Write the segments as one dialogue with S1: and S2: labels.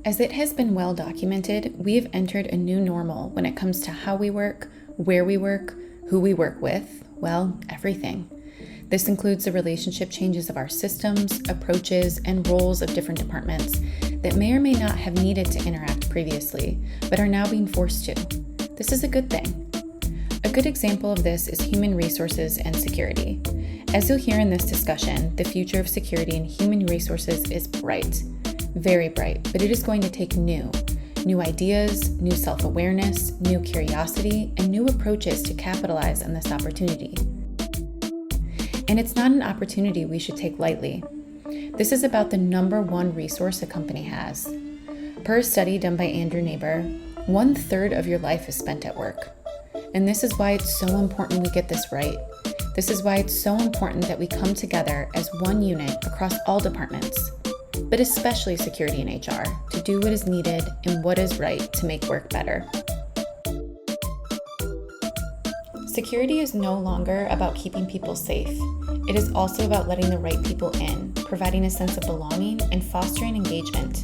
S1: As it has been well documented, we have entered a new normal when it comes to how we work, where we work, who we work with, well, everything. This includes the relationship changes of our systems, approaches, and roles of different departments that may or may not have needed to interact previously, but are now being forced to. This is a good thing. A good example of this is human resources and security. As you'll hear in this discussion, the future of security and human resources is bright. Very bright, but it is going to take new ideas, new self-awareness, new curiosity, and new approaches to capitalize on this opportunity. And it's not an opportunity we should take lightly. This is about the number one resource a company has. Per a study done by Andrew Neighbor, 1/3 of your life is spent at work. And this is why it's so important we get this right. This is why it's so important that we come together as one unit across all departments, but especially security and HR, to do what is needed and what is right to make work better. Security is no longer about keeping people safe. It is also about letting the right people in, providing a sense of belonging, and fostering engagement.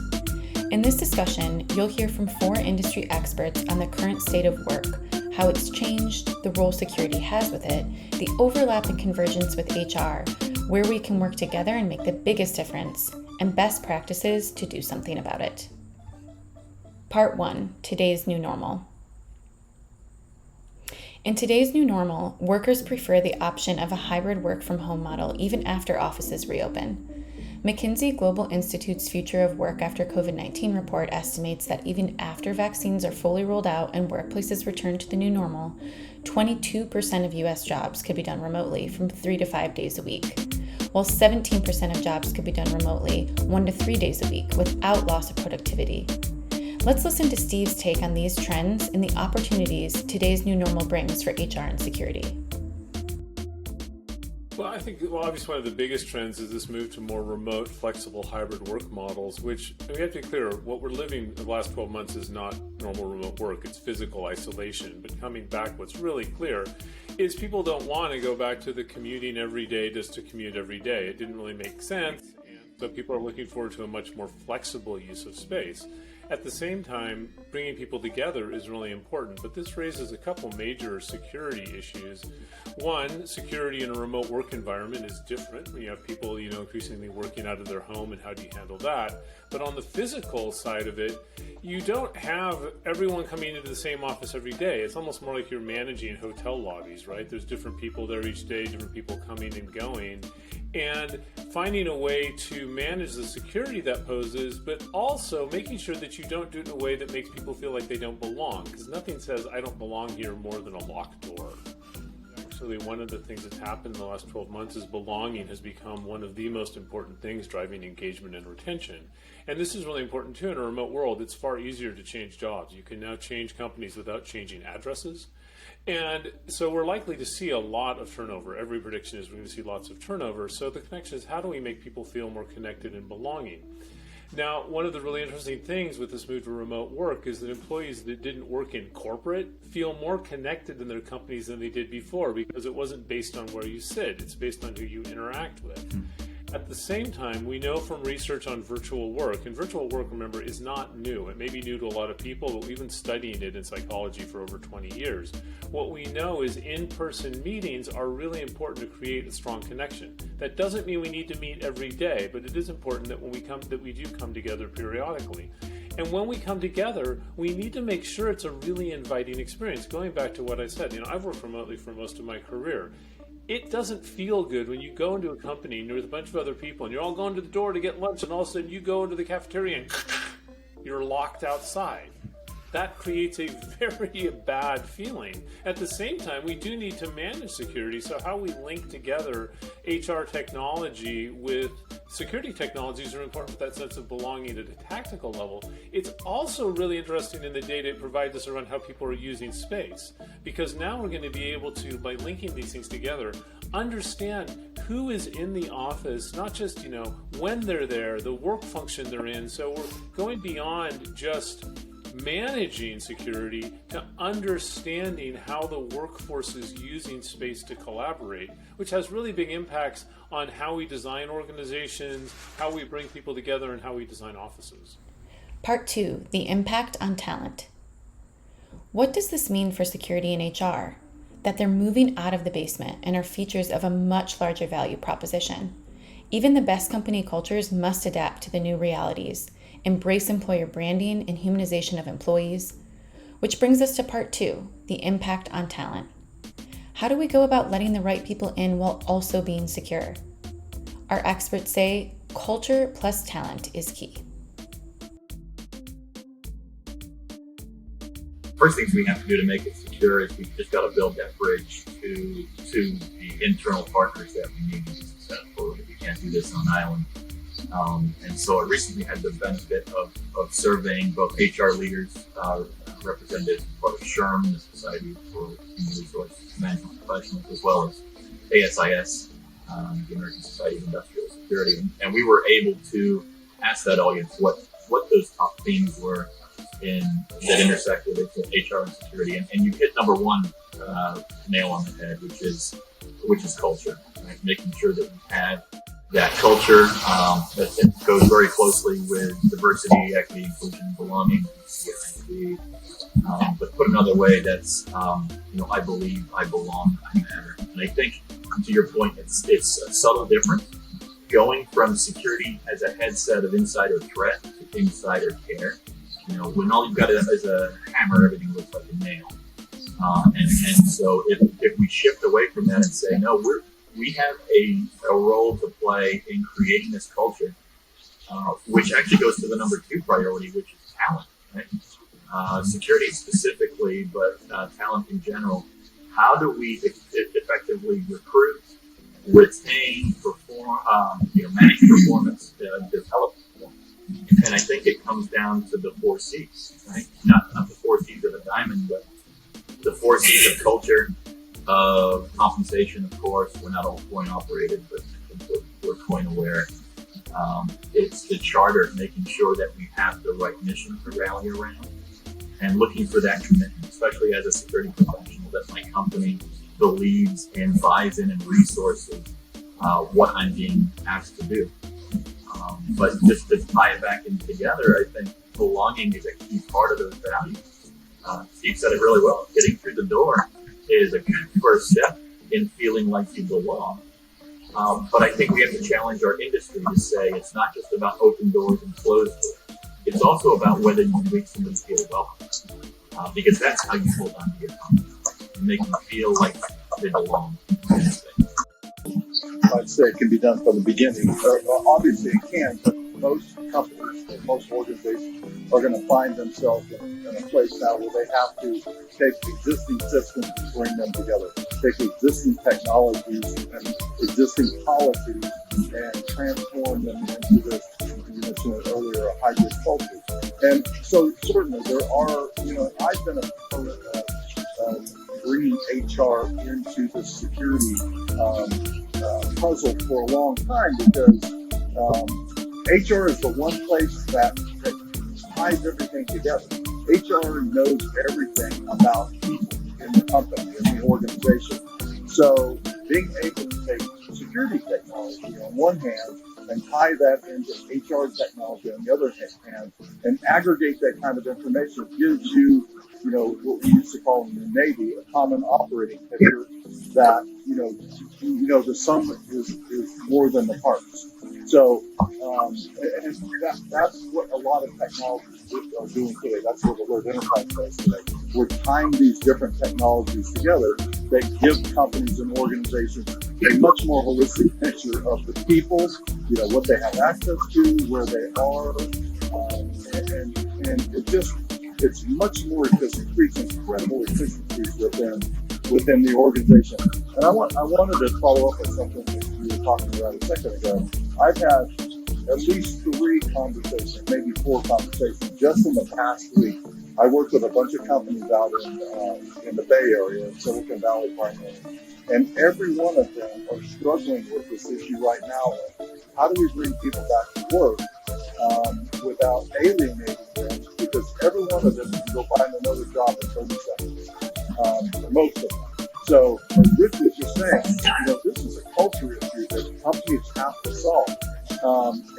S1: In this discussion, you'll hear from 4 industry experts on the current state of work, how it's changed, the role security has with it, the overlap and convergence with HR, where we can work together and make the biggest difference, and best practices to do something about it. Part 1, today's new normal. In today's new normal, workers prefer the option of a hybrid work from home model even after offices reopen. McKinsey Global Institute's Future of Work After COVID-19 report estimates that even after vaccines are fully rolled out and workplaces return to the new normal, 22% of U.S. jobs could be done remotely from 3 to 5 days a week, while 17% of jobs could be done remotely 1 to 3 days a week without loss of productivity. Let's listen to Steve's take on these trends and the opportunities today's new normal brings for HR and security.
S2: Well, I think, obviously one of the biggest trends is this move to more remote, flexible, hybrid work models, which, we have to be clear, what we're living the last 12 months is not normal remote work, it's physical isolation. But coming back, what's really clear is people don't want to go back to the commuting every day just to commute every day. It didn't really make sense, so people are looking forward to a much more flexible use of space. At the same time, bringing people together is really important, but this raises a couple major security issues. One, security in a remote work environment is different. You have people, increasingly working out of their home, and how do you handle that? But on the physical side of it, you don't have everyone coming into the same office every day. It's almost more like you're managing hotel lobbies, right? There's different people there each day, different people coming and going. And finding a way to manage the security that poses, but also making sure that you don't do it in a way that makes people feel like they don't belong, because nothing says I don't belong here more than a locked door. Actually, one of the things that's happened in the last 12 months is belonging has become one of the most important things driving engagement and retention. And this is really important too in a remote world. It's far easier to change jobs. You can now change companies without changing addresses. And so we're likely to see a lot of turnover. Every prediction is we're going to see lots of turnover. So the connection is, how do we make people feel more connected and belonging? Now, one of the really interesting things with this move to remote work is that employees that didn't work in corporate feel more connected in their companies than they did before, because it wasn't based on where you sit. It's based on who you interact with. At the same time, we know from research on virtual work, and virtual work, remember, is not new. It may be new to a lot of people, but we've been studying it in psychology for over 20 years. What we know is in-person meetings are really important to create a strong connection. That doesn't mean we need to meet every day, but it is important that when we do come together periodically. And when we come together, we need to make sure it's a really inviting experience. Going back to what I said, I've worked remotely for most of my career. It doesn't feel good when you go into a company and you're with a bunch of other people and you're all going to the door to get lunch, and all of a sudden you go into the cafeteria and you're locked outside. That creates a very bad feeling. At the same time, we do need to manage security, so how we link together HR technology with security technologies are important for that sense of belonging at a tactical level. It's also really interesting in the data it provides us around how people are using space, because now we're going to be able to, by linking these things together, understand who is in the office, not just when they're there, the work function they're in. So we're going beyond just managing security to understanding how the workforce is using space to collaborate, which has really big impacts on how we design organizations, how we bring people together, and how we design offices.
S1: Part 2, the impact on talent. What does this mean for security in HR? That they're moving out of the basement and are features of a much larger value proposition. Even the best company cultures must adapt to the new realities, embrace employer branding and humanization of employees. Which brings us to part 2, the impact on talent. How do we go about letting the right people in while also being secure? Our experts say culture plus talent is key.
S3: First things we have to do to make it secure is we've just got to build that bridge to the internal partners that we need to be successful. We can't do this on an island. And so I recently had the benefit of surveying both HR leaders, representatives part of SHRM, the Society for Human Resource Management Professionals, as well as ASIS, the American Society of Industrial Security. And we were able to ask that audience what those top themes were that intersect with HR and security. And you hit number one nail on the head, which is culture, right? Making sure that we have that culture that goes very closely with diversity, equity, inclusion, belonging, but put another way, that's I believe, I belong, I matter. And I think, to your point, it's a subtle difference going from security as a headset of insider threat to insider care. When all you've got is a hammer, everything looks like a nail. And so if we shift away from that and say, no, we have a role to play in creating this culture, which actually goes to the number 2 priority, which is talent, right? Security specifically, but talent in general. How do we effectively recruit, retain, perform, manage performance, develop? And I think it comes down to the 4 C's, right? Not the 4 C's of a diamond, but the 4 C's of culture, of compensation, of course. We're not all coin operated, but we're coin aware. It's the charter, making sure that we have the right mission to rally around and looking for that commitment, especially as a security professional, that my company believes and buys in and resources what I'm being asked to do. But just to tie it back in together, I think belonging is a key part of those values. Steve said it really well. Getting through the door is a good first step in feeling like you belong. But I think we have to challenge our industry to say it's not just about open doors and closed doors. It's also about whether you make somebody feel welcome. Because that's how you hold on to your company. You make them feel like they belong.
S4: I'd say it can be done from the beginning. Obviously it can, but most companies and most organizations are going to find themselves in a place now where they have to take existing systems and bring them together, take existing technologies and existing policies and transform them into this, you mentioned it earlier, a hybrid culture. And so certainly there are, I've been a proponent of bringing HR into the security puzzle for a long time, because HR is the one place that ties everything together. HR knows everything about people in the company, in the organization. So being able to take security technology on one hand and tie that into HR technology on the other hand and aggregate that kind of information gives you, what we used to call in the Navy a common operating picture that, the sum is more than the parts. So, and that's what a lot of technologies are doing today. That's what AlertEnterprise does today. We're tying these different technologies together that give companies and organizations a much more holistic picture of the people, what they have access to, where they are, and it's much more because it creates incredible efficiencies within the organization. And I wanted to follow up on something that you were talking about a second ago. I've had at least 3 conversations, maybe 4 conversations, just in the past week. I work with a bunch of companies out in the Bay Area, in Silicon Valley primarily, and every one of them are struggling with this issue right now. How do we bring people back to work without alienating them? Because every one of them can go find another job in 30 seconds, most of them. So, as Rich was just saying, this is a culture issue that companies have to solve.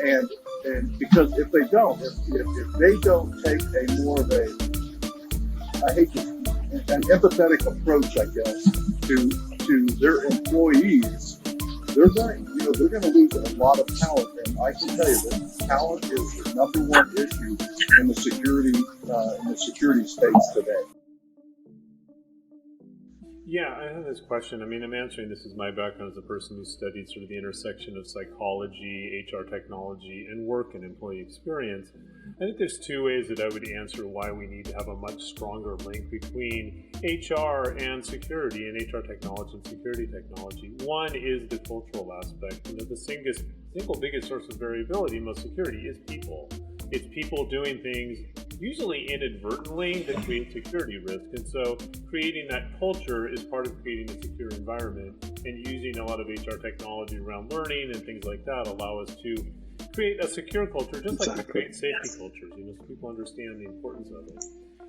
S4: And And because if they don't, if they don't take a more of a, I hate to, an empathetic approach, I guess, to their employees, they're going to lose a lot of talent. And I can tell you that talent is the number one issue in the security space today.
S2: Yeah, I have this question. I mean, I'm answering this as my background as a person who studied sort of the intersection of psychology, HR technology, and work and employee experience. I think there's two ways that I would answer why we need to have a much stronger link between HR and security, and HR technology and security technology. One is the cultural aspect. The single biggest source of variability in most security is people. It's people doing things usually inadvertently that create security risk. And so creating that culture is part of creating a secure environment, and using a lot of HR technology around learning and things like that allow us to create a secure culture, just like we create safety cultures, so people understand the importance of it.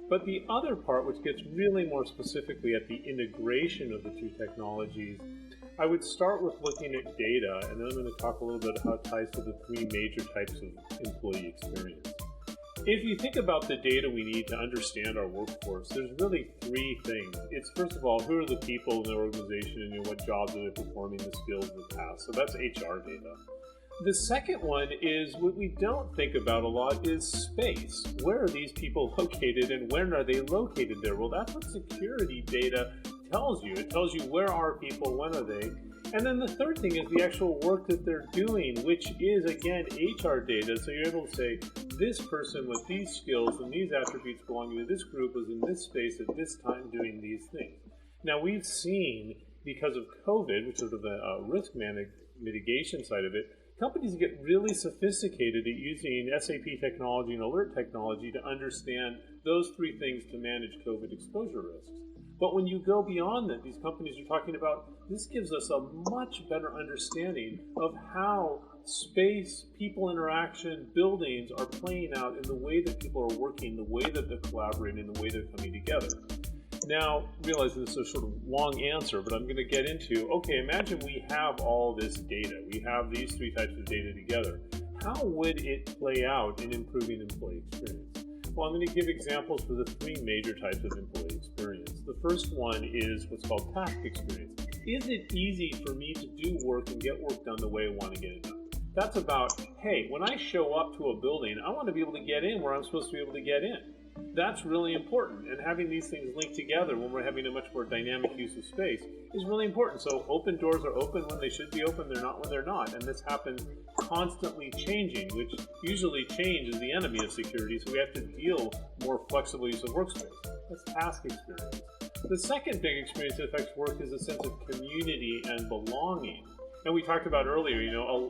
S2: But the other part, which gets really more specifically at the integration of the two technologies, I would start with looking at data, and then I'm going to talk a little bit how it ties to the three major types of employee experience. If you think about the data we need to understand our workforce, there's really three things. It's, first of all, who are the people in the organization and what jobs are they performing, the skills of the past. So that's HR data. The second one is what we don't think about a lot is space. Where are these people located and when are they located there? Well, that's what security data tells you. It tells you where are people, when are they. And then the third thing is the actual work that they're doing, which is, again, HR data. So you're able to say, this person with these skills and these attributes belonging to this group was in this space at this time doing these things. Now, we've seen, because of COVID, which is the risk mitigation side of it, companies get really sophisticated at using SAP technology and alert technology to understand those three things to manage COVID exposure risks. But when you go beyond that, these companies are talking about, this gives us a much better understanding of how space, people interaction, buildings are playing out in the way that people are working, the way that they're collaborating, the way they're coming together. Now, realizing this is a sort of long answer, but I'm going to get into, okay, imagine we have all this data. We have these three types of data together. How would it play out in improving employee experience? Well, I'm going to give examples for the three major types of employee experience. The first one is what's called task experience. Is it easy for me to do work and get work done the way I want to get it done? That's about, hey, when I show up to a building, I want to be able to get in where I'm supposed to be able to get in. That's really important, and having these things linked together when we're having a much more dynamic use of space is really important. So open doors are open when they should be open, they're not when they're not, and this happens constantly changing, which usually change is the enemy of security, so we have to deal more flexible use of workspace. That's task experience. The second big experience that affects work is a sense of community and belonging. And we talked about earlier,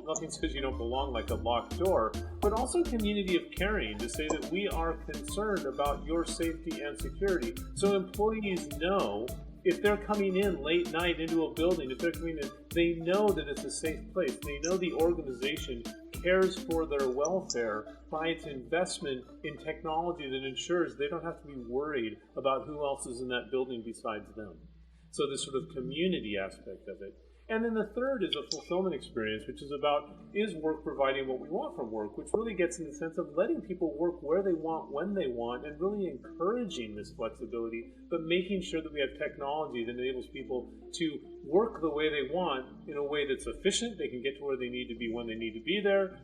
S2: nothing says you don't belong like a locked door, but also community of caring to say that we are concerned about your safety and security. So employees know if they're coming in late night into a building, if they're coming in, they know that it's a safe place. They know the organization cares for their welfare by its investment in technology that ensures they don't have to be worried about who else is in that building besides them. So this sort of community aspect of it. And then the third is a fulfillment experience, which is about, is work providing what we want from work, which really gets in the sense of letting people work where they want, when they want, and really encouraging this flexibility, but making sure that we have technology that enables people to work the way they want in a way that's efficient, they can get to where they need to be when they need to be there,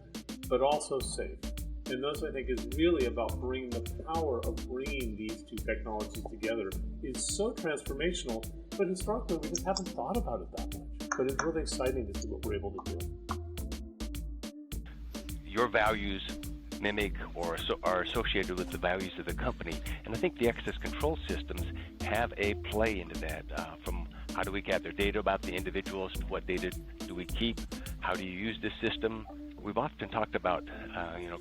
S2: but also safe. And those, I think, is really about bringing the power of bringing these two technologies together is so transformational, but historically we just haven't thought about it that much. But it's really exciting to see what we're able to do.
S5: Your values mimic or are associated with the values of the company, and I think the access control systems have a play into that. From how do we gather data about the individuals to what data do we keep, how do you use this system. We've often talked about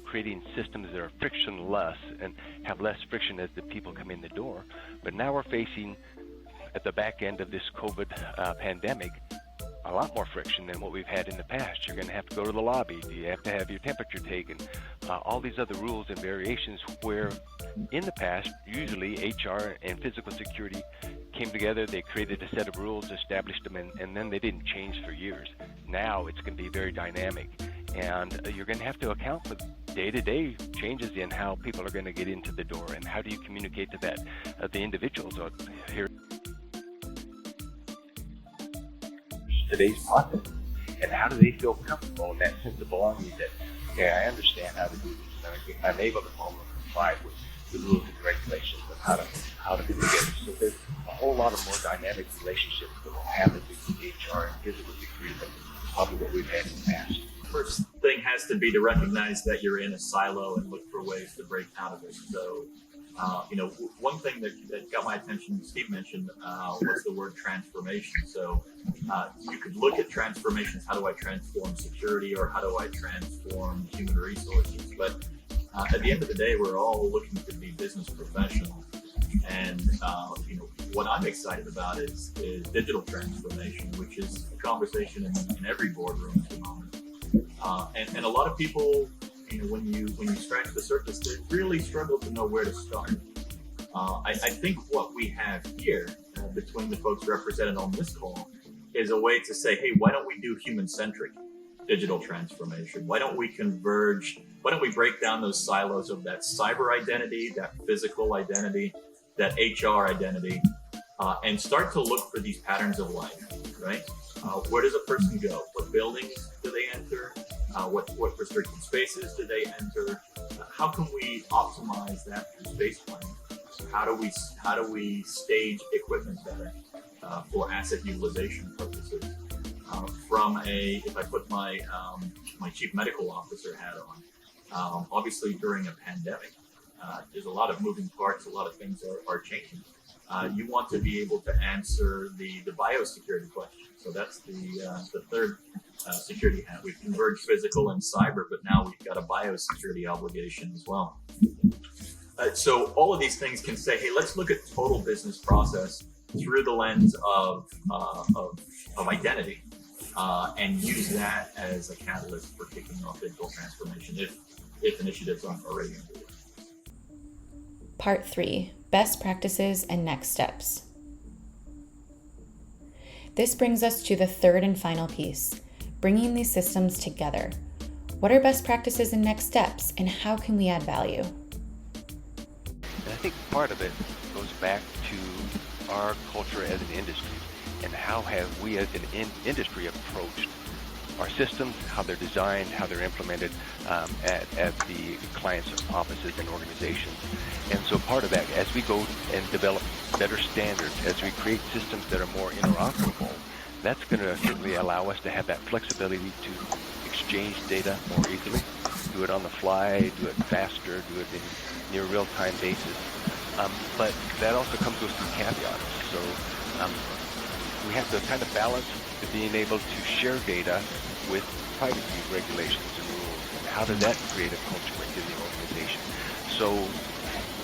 S5: creating systems that are frictionless and have less friction as the people come in the door. But now we're facing, at the back end of this COVID pandemic, a lot more friction than what we've had in the past. You're going to have to go to the lobby. You have to have your temperature taken. All these other rules and variations where in the past, usually HR and physical security came together, they created a set of rules, established them, and then they didn't change for years. Now it's going to be very dynamic. And you're going to have to account for day-to-day changes in how people are going to get into the door, and how do you communicate to that the individuals out here. Today's process, and how do they feel comfortable in that sense of belonging that, okay, I understand how to do this, and I'm able to follow and comply with the rules and regulations of how to do together. So there's a whole lot of more dynamic relationships that will happen between HR and physical security than probably what we've had in the past.
S3: First thing has to be to recognize that you're in a silo and look for ways to break out of it. So, one thing that got my attention, Steve mentioned, was the word transformation. So you could look at transformations. How do I transform security, or how do I transform human resources? But at the end of the day, we're all looking to be business professionals. And, what I'm excited about is digital transformation, which is a conversation in every boardroom at the moment. And a lot of people, when you scratch the surface, they really struggle to know where to start. I think what we have here between the folks represented on this call is a way to say, hey, why don't we do human-centric digital transformation? Why don't we converge? Why don't we break down those silos of that cyber identity, that physical identity, that HR identity, and start to look for these patterns of life, right? Where does a person go? What buildings do they enter? What restricted spaces do they enter? How can we optimize that through space planning? How do we stage equipment better for asset utilization purposes? If I put my chief medical officer hat on, obviously during a pandemic, there's a lot of moving parts, a lot of things are changing. You want to be able to answer the biosecurity question. So that's the third security hat. We've converged physical and cyber, but now we've got a biosecurity obligation as well. So all of these things can say, hey, let's look at total business process through the lens of identity, and use that as a catalyst for kicking off digital transformation if initiatives aren't already in place.
S1: Part 3, Best Practices and Next Steps. This brings us to the third and final piece, bringing these systems together. What are best practices and next steps, and how can we add value?
S5: And I think part of it goes back to our culture as an industry, and how have we as an industry approached our systems, how they're designed, how they're implemented at the clients' offices and organizations. And so part of that, as we go and develop better standards, as we create systems that are more interoperable, that's going to certainly allow us to have that flexibility to exchange data more easily, do it on the fly, do it faster, do it in near real-time basis. But that also comes with some caveats. So we have to kind of balance being able to share data with privacy regulations and rules, and how does that create a culture within the organization. So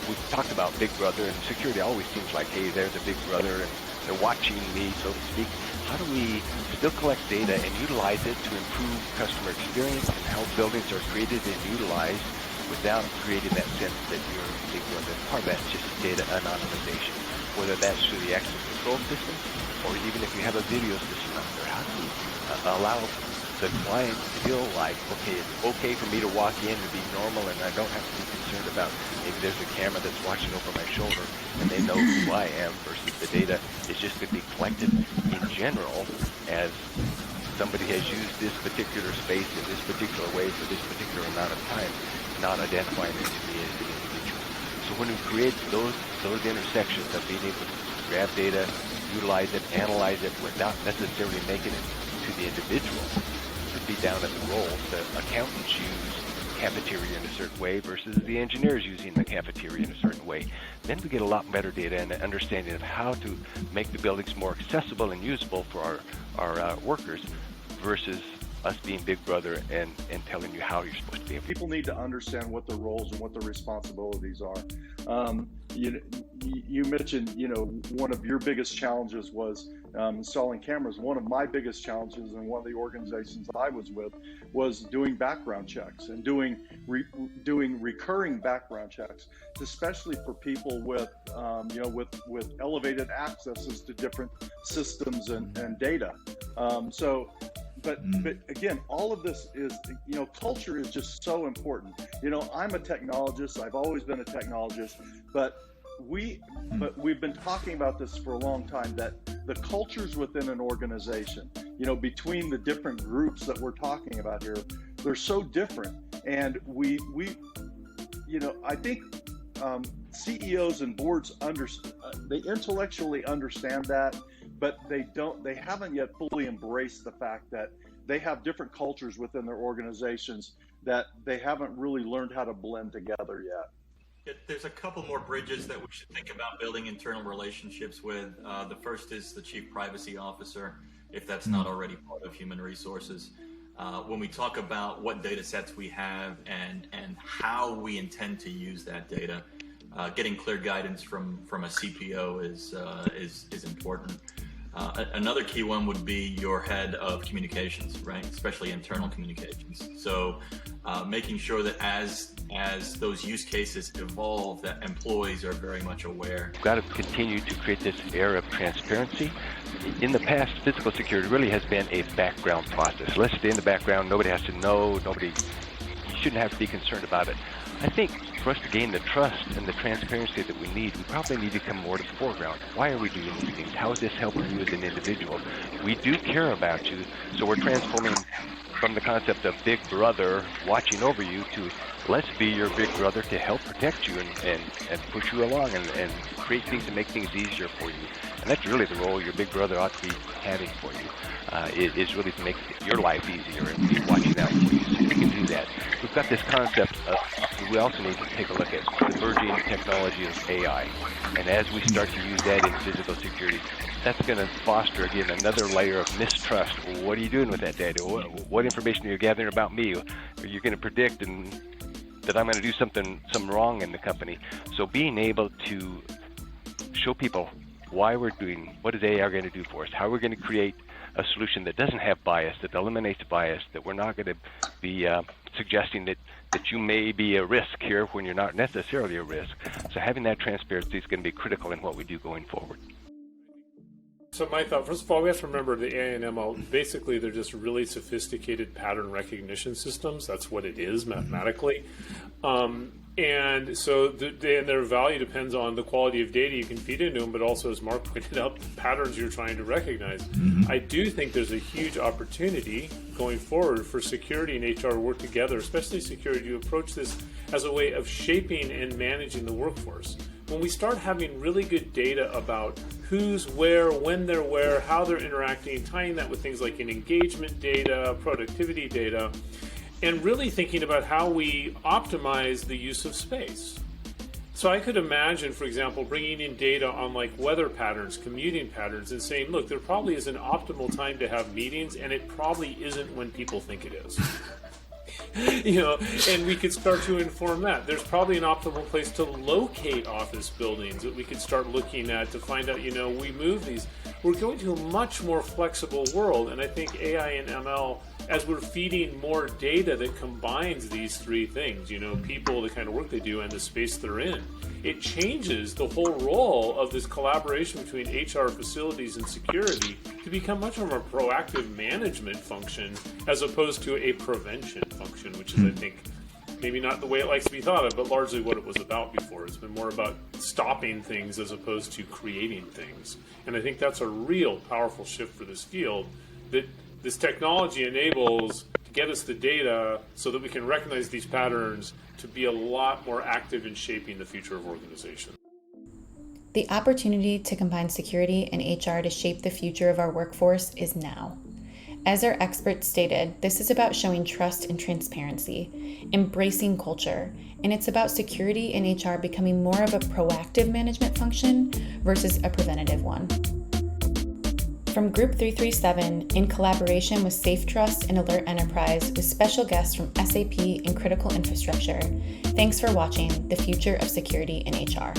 S5: we've talked about Big Brother, and security always seems like, hey, they're the Big Brother and they're watching me, so to speak. How do we still collect data and utilize it to improve customer experience, and how buildings are created and utilized without creating that sense that you're Big Brother? Part of that's just data anonymization, whether that's through the access control system, or even if you have a video system out there. How do we allow the client to feel like, okay, it's okay for me to walk in and be normal, and I don't have to be concerned about maybe there's a camera that's watching over my shoulder and they know who I am, versus the data is just going to be collected in general as somebody has used this particular space in this particular way for this particular amount of time, not identifying it to me as an individual. So when we create those intersections of being able to grab data, utilize it, analyze it without necessarily making it to the individual, could be down at the roles. The accountants use cafeteria in a certain way versus the engineers using the cafeteria in a certain way. Then we get a lot better data and an understanding of how to make the buildings more accessible and usable for our workers, versus us being Big Brother and telling you how you're supposed to be able to.
S4: People need to understand what their roles and what their responsibilities are. You mentioned, one of your biggest challenges was installing cameras. One of my biggest challenges in one of the organizations I was with was doing background checks and doing recurring background checks, especially for people with elevated accesses to different systems and data. So But again, all of this is, culture is just so important. I'm a technologist. I've always been a technologist, but we've been talking about this for a long time, that the cultures within an organization, between the different groups that we're talking about here, they're so different. And I think CEOs and boards they intellectually understand that, but they haven't yet fully embraced the fact that they have different cultures within their organizations that they haven't really learned how to blend together yet.
S3: There's a couple more bridges that we should think about building internal relationships with. The first is the Chief Privacy Officer, if that's not already part of human resources. When we talk about what data sets we have and how we intend to use that data, getting clear guidance from a CPO is important. Another key one would be your head of communications, right? Especially internal communications. So making sure that as those use cases evolve, that employees are very much aware.
S5: We've got to continue to create this air of transparency. In the past, physical security really has been a background process. Let's stay in the background. Nobody has to know. You shouldn't have to be concerned about it. I think for us to gain the trust and the transparency that we need, we probably need to come more to the foreground. Why are we doing these things? How is this helping you as an individual? We do care about you, so we're transforming from the concept of big brother watching over you to let's be your big brother to help protect you and push you along and create things to make things easier for you. And that's really the role your big brother ought to be having for you, is really to make your life easier and be watching out for you. So we can do that. We've got this concept of, we also need to take a look at the emerging technology of AI. And as we start to use that in physical security, that's going to foster, again, another layer of mistrust. What are you doing with that data? What information are you gathering about me? Are you going to predict that I'm going to do something wrong in the company? So being able to show people why we're doing, what is AI going to do for us? How we're going to create a solution that doesn't have bias, that eliminates bias, that we're not going to be suggesting that you may be a risk here when you're not necessarily a risk. So having that transparency is going to be critical in what we do going forward.
S2: So my thought, first of all, we have to remember the AI and ML, basically they're just really sophisticated pattern recognition systems. That's what it is mathematically. And so their value depends on the quality of data you can feed into them, but also, as Mark pointed out, the patterns you're trying to recognize. I do think there's a huge opportunity going forward for security and HR to work together, especially security, to approach this as a way of shaping and managing the workforce. When we start having really good data about who's where, when they're where, how they're interacting, tying that with things like engagement data, productivity data, and really thinking about how we optimize the use of space. So I could imagine, for example, bringing in data on like weather patterns, commuting patterns, and saying, look, there probably is an optimal time to have meetings, and it probably isn't when people think it is. And we could start to inform that. There's probably an optimal place to locate office buildings that we could start looking at to find out, we move these. We're going to a much more flexible world, and I think AI and ML, as we're feeding more data that combines these three things, people, the kind of work they do, and the space they're in, it changes the whole role of this collaboration between HR, facilities, and security to become much more of a proactive management function as opposed to a prevention function, which is, I think, maybe not the way it likes to be thought of, but largely what it was about before. It's been more about stopping things as opposed to creating things. And I think that's a real powerful shift for this field, that this technology enables to get us the data so that we can recognize these patterns to be a lot more active in shaping the future of organizations.
S1: The opportunity to combine security and HR to shape the future of our workforce is now. As our experts stated, this is about showing trust and transparency, embracing culture, and it's about security and HR becoming more of a proactive management function versus a preventative one. From Group337, in collaboration with Safetrust and AlertEnterprise, with special guests from SAP and Critical Infrastructure, thanks for watching The Future of Security in HR.